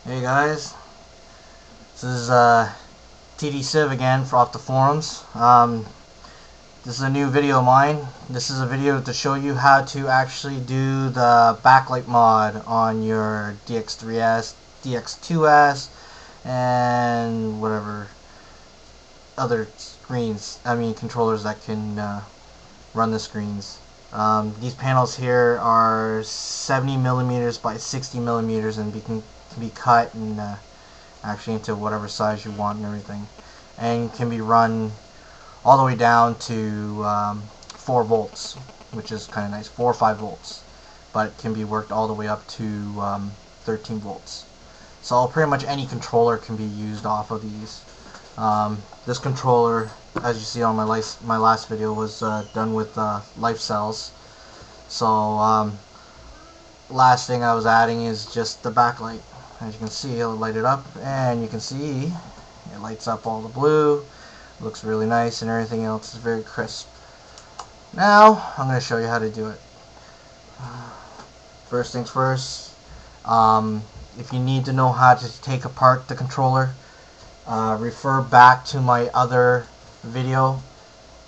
Hey guys, this is TD Civ again for off the forums. This is a new video of mine. This is a video to show you how to actually do the backlight mod on your dx3s, dx2s, and whatever other controllers that can run the screens. These panels here are 70 millimeters by 60 millimeters and can be cut and actually into whatever size you want and everything, and can be run all the way down to 4 volts, which is kind of nice, 4 or 5 volts, but it can be worked all the way up to 13 volts. So pretty much any controller can be used off of these. This controller, as you see on my last video, was done with life cells. So last thing I was adding is just the backlight. As you can see, it'll light it up, and you can see it lights up all the blue. It looks really nice, and everything else is very crisp. Now I'm going to show you how to do it. First things first, if you need to know how to take apart the controller, refer back to my other video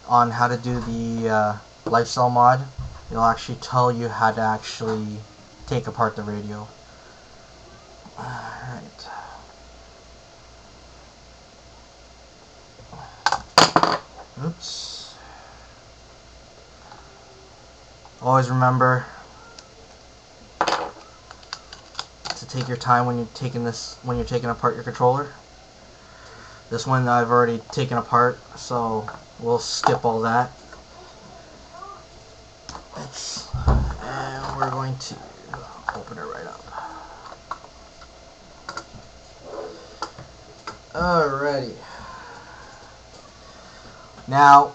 on how to do the life cell mod. It'll actually tell you how to actually take apart the radio. Alright. Oops. Always remember to take your time when you're taking apart your controller. This one I've already taken apart, so we'll skip all that. And we're going to open it right up. Alrighty. Now,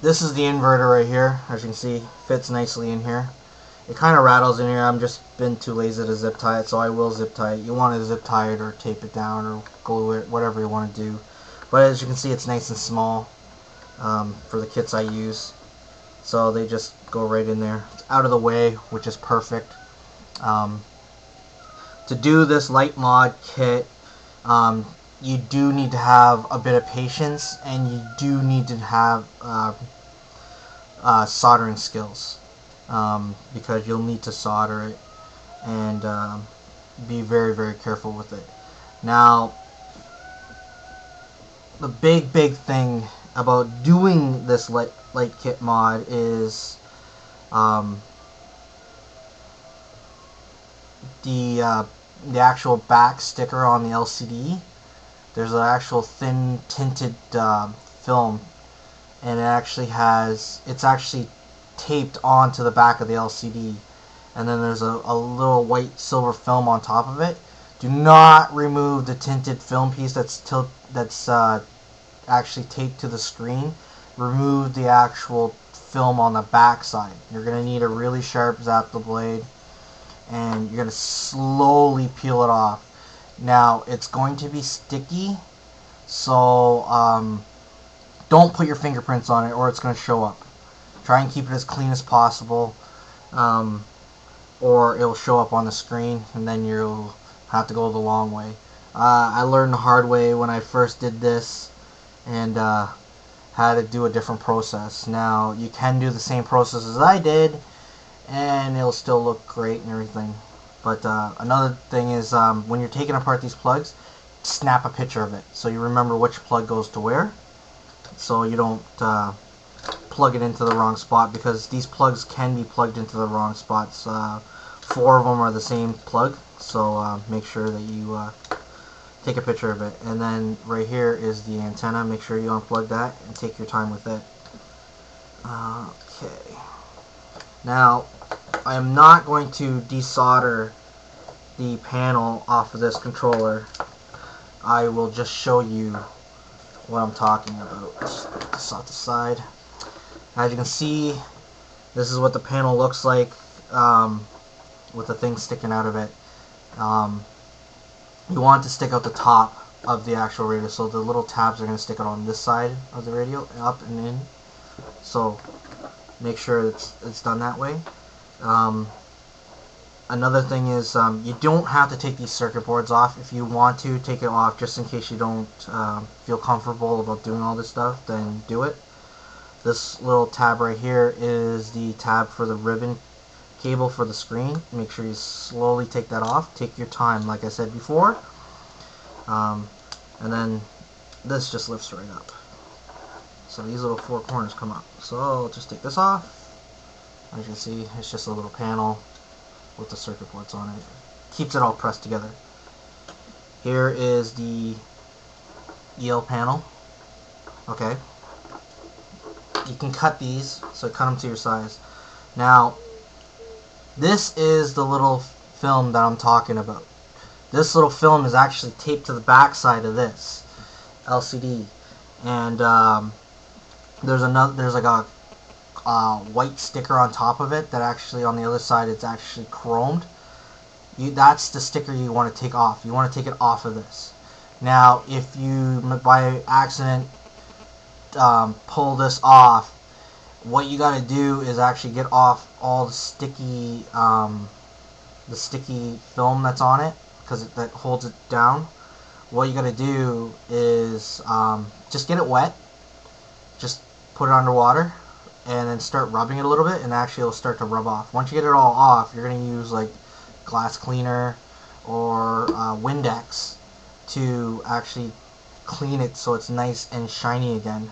this is the inverter right here. As you can see, fits nicely in here. It kind of rattles in here. I'm just been too lazy to zip tie it, so I will zip tie it. You want to zip tie it or tape it down or glue it, whatever you want to do. But as you can see, it's nice and small for the kits I use. So they just go right in there. It's out of the way, which is perfect. To do this light mod kit, you do need to have a bit of patience, and you do need to have soldering skills, because you'll need to solder it, and be very, very careful with it. Now, the big thing about doing this light kit mod is the actual back sticker on the LCD. There's an actual thin tinted film, and it's actually taped onto the back of the LCD, and then there's a little white silver film on top of it. Do not remove the tinted film piece that's actually taped to the screen. Remove the actual film on the back side. You're going to need a really sharp X-Acto blade, and you're going to slowly peel it off. Now, it's going to be sticky, so don't put your fingerprints on it or it's going to show up. Try and keep it as clean as possible, or it'll show up on the screen, and then you'll have to go the long way. I learned the hard way when I first did this, and had to do a different process. Now, you can do the same process as I did, and it'll still look great and everything. But another thing is, when you're taking apart these plugs, snap a picture of it so you remember which plug goes to where, so you don't plug it into the wrong spot, because these plugs can be plugged into the wrong spots. 4 of them are the same plug, so make sure that you take a picture of it. And then right here is the antenna. Make sure you unplug that and take your time with it. Okay. Now, I am not going to desolder the panel off of this controller. I will just show you what I'm talking about. Just put this off the side. As you can see, this is what the panel looks like, with the thing sticking out of it. You want it to stick out the top of the actual radio, so the little tabs are going to stick out on this side of the radio, up and in. So make sure it's done that way. Another thing is you don't have to take these circuit boards off. If you want to take it off just in case you don't feel comfortable about doing all this stuff, then do it. This little tab right here is the tab for the ribbon cable for the screen. Make sure you slowly take that off. Take your time, like I said before. And then this just lifts right up. So these little four corners come up. So I'll just take this off. As you can see, it's just a little panel with the circuit boards on it. Keeps it all pressed together. Here is the EL panel. Okay. You can cut these, so cut them to your size. Now, this is the little film that I'm talking about. This little film is actually taped to the back side of this LCD, and there's like a white sticker on top of it that actually on the other side it's actually chromed. That's the sticker you want to take off. You want to take it off of this. Now, if you by accident pull this off, what you got to do is actually get off all the sticky film that's on it, because that holds it down. What you got to do is just get it wet, just put it underwater, and then start rubbing it a little bit, and actually it'll start to rub off. Once you get it all off, you're going to use like glass cleaner or Windex to actually clean it so it's nice and shiny again.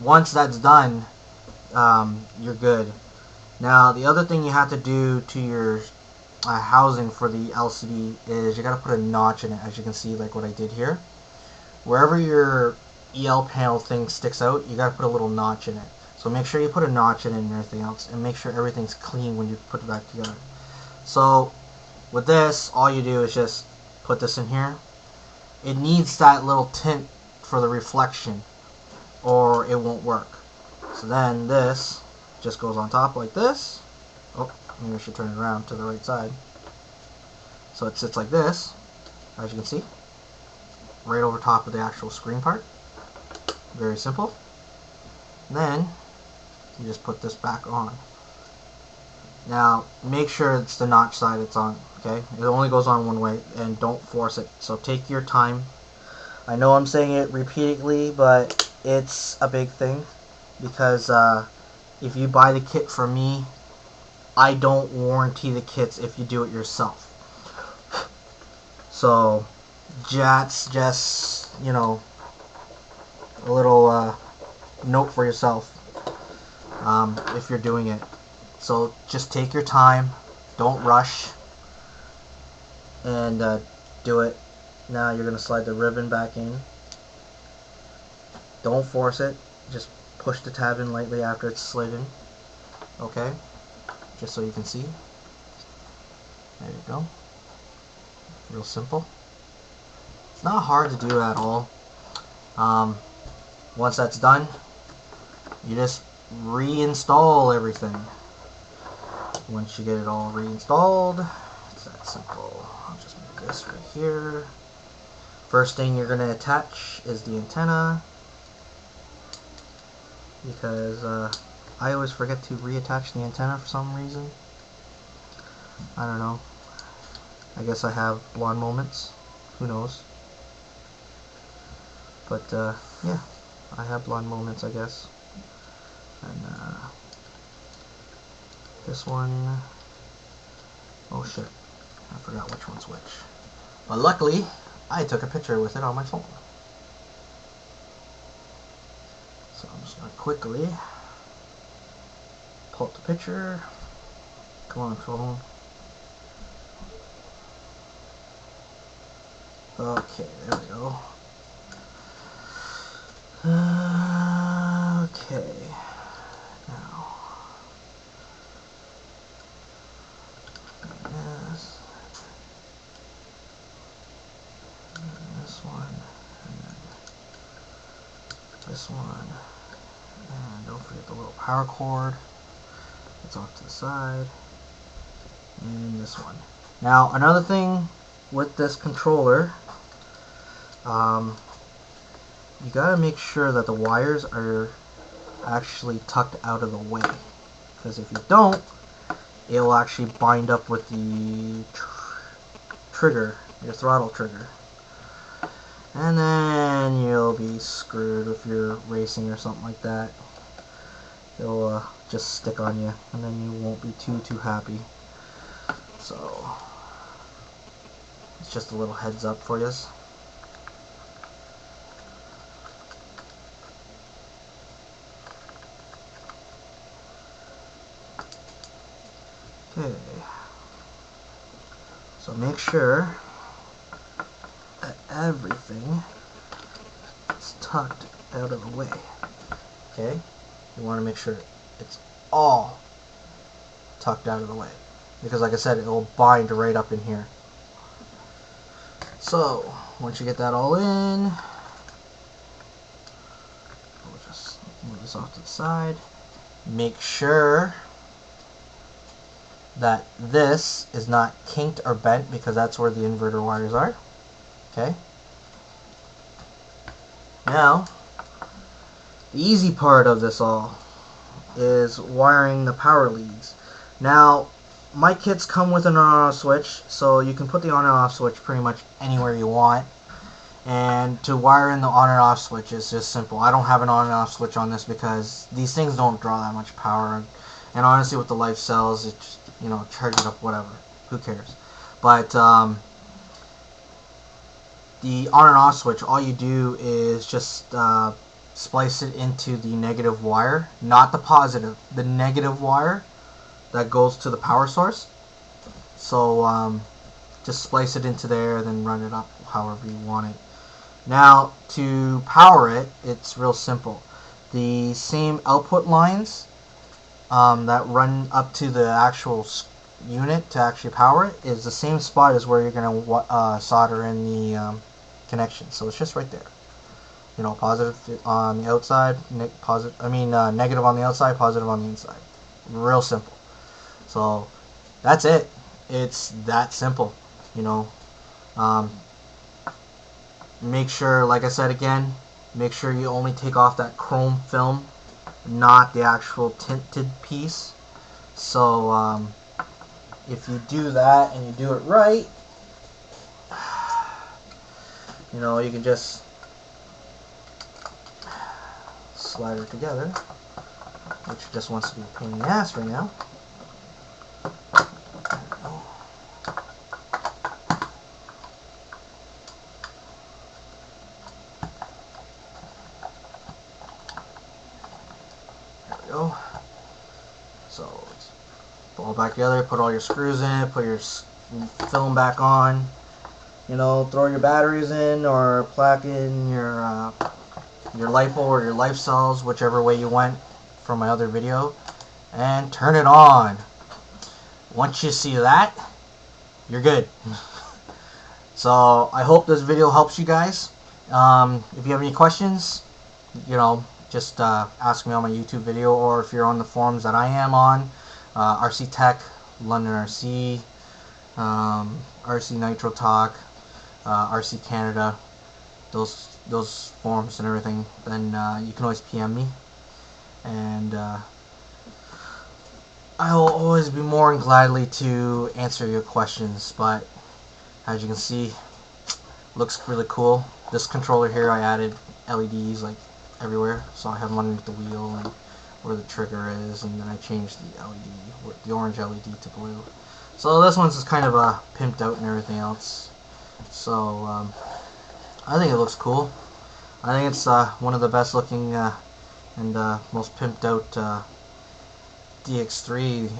Once that's done, you're good. Now, the other thing you have to do to your housing for the LCD is you got to put a notch in it, as you can see, like what I did here. Wherever your EL panel thing sticks out, you got to put a little notch in it. So make sure you put a notch in it and everything else, and make sure everything's clean when you put it back together. So with this, all you do is just put this in here. It needs that little tint for the reflection, or it won't work. So then this just goes on top like this. Oh, maybe I should turn it around to the right side. So it sits like this, as you can see, right over top of the actual screen part. Very simple. Then you just put this back on. Now, make sure it's the notch side it's on, okay? It only goes on one way, and don't force it. So take your time. I know I'm saying it repeatedly, but it's a big thing, because if you buy the kit from me, I don't warranty the kits if you do it yourself. So that's just, you know, a little note for yourself if you're doing it. So just take your time, don't rush, and do it. Now you're going to slide the ribbon back in. Don't force it, just push the tab in lightly after it's slid in. Okay, just so you can see. There you go. Real simple. It's not hard to do at all. Once that's done, you just reinstall everything. Once you get it all reinstalled, it's that simple. I'll just move this right here. First thing you're going to attach is the antenna, because I always forget to reattach the antenna for some reason. I don't know. I guess I have blonde moments. Who knows? But yeah, I have blonde moments, I guess. And this one, oh shit, I forgot which one's which. But luckily, I took a picture with it on my phone. So I'm just going to quickly pull up the picture. Come on, phone. Okay, there we go. Okay, now this one, and then this one, and don't forget the little power cord. It's off to the side, and this one. Now another thing with this controller, you gotta make sure that the wires are actually tucked out of the way, because if you don't, it will actually bind up with the trigger, your throttle trigger. And then you'll be screwed if you're racing or something like that. It'll just stick on you, and then you won't be too happy. So it's just a little heads up for you. Okay, so make sure that everything is tucked out of the way. Okay, you want to make sure it's all tucked out of the way, because like I said, it will bind right up in here. So once you get that all in, we'll just move this off to the side. Make sure that this is not kinked or bent, because that's where the inverter wires are. Okay. Now, the easy part of this all is wiring the power leads. Now, my kits come with an on and off switch, so you can put the on and off switch pretty much anywhere you want. And to wire in the on and off switch is just simple. I don't have an on and off switch on this because these things don't draw that much power. And honestly, with the life cells, it just, charge it up, whatever. Who cares? But the on and off switch, all you do is just splice it into the negative wire, not the positive, the negative wire that goes to the power source. So just splice it into there, then run it up however you want it. Now, to power it, it's real simple. The same output lines that run up to the actual unit to actually power it is the same spot as where you're going to solder in the connection. So it's just right there. Positive on the outside, negative on the outside, positive on the inside. Real simple. So that's it. It's that simple. Make sure, like I said again, make sure you only take off that chrome film, not the actual tinted piece. So if you do that and you do it right, you can just slide it together, which just wants to be a pain in the ass right now. There we go. So pull all back together, put all your screws in, put your film back on, throw your batteries in or plug in your LiPo or your life cells, whichever way you went from my other video, and turn it on. Once you see that, you're good. So I hope this video helps you guys. If you have any questions, just ask me on my YouTube video, or if you're on the forums that I am on, RC Tech, London RC, RC Nitro Talk, RC Canada, those forums and everything, then you can always PM me, and I will always be more than gladly to answer your questions. But as you can see, looks really cool. This controller here, I added LEDs like everywhere, so I have them underneath the wheel and where the trigger is, and then I changed the LED, the orange LED to blue. So this one's just kind of pimped out and everything else. So I think it looks cool. I think it's one of the best looking and most pimped out dx3s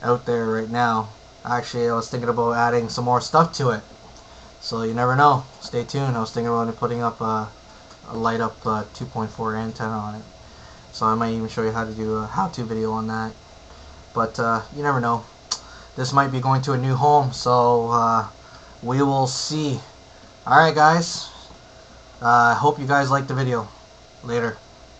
out there right now. Actually, I was thinking about adding some more stuff to it, so you never know. Stay tuned. I was thinking about putting up a light up 2.4 antenna on it, so I might even show you how to do a how-to video on that. But you never know. This might be going to a new home, so we will see. Alright guys, I hope you guys liked the video. Later.